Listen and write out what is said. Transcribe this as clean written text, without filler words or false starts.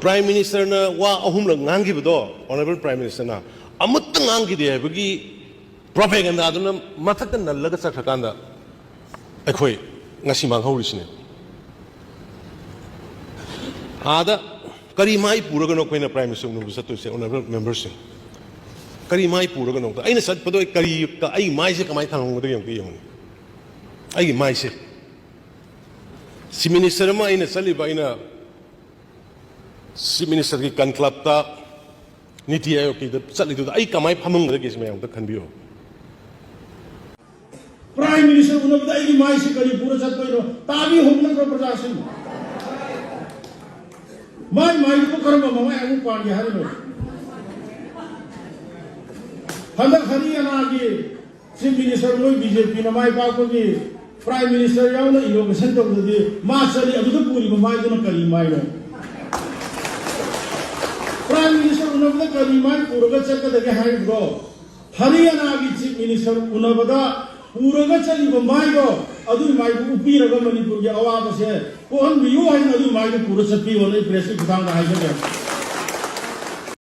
Prime Minister na wa ahum lang ngangi bedo Honorable Prime Minister na amut ngangi dia bagi propaganda adu na mathak na laga sakakanda akhoi ngasi mang haurisne ada kari mai puraga no koina Prime Minister no bisa to se Honorable members kari mai puraga no aina sat pado kari ka ai mai se kamai thang ngod yong ki yong ai mai se si minister ma aina sali ba aina si minister ki kan club ta niti ayo ki sali tu ai kamai phamung de ki me yong ta khan biyo Prime Minister unab da ai mai se kari pura sat ko tabi humna ko prashasan mai ko karma mama amu pan ya haro handak Haryana ki Chief Minister loi BJP na mai pa ko ki Prime Minister yaw na innovation to de ma sali adu to puri mai do na kari mai no Prime Minister unab da kari mai pura ga chak da ge hai go Haryana ki Chief Minister unab da pura ga chali go mai go adu mai ko upira ga Manipur ge awa ba se ko han biyo hai adu mai ko pura chati wala press ki thang da hai ga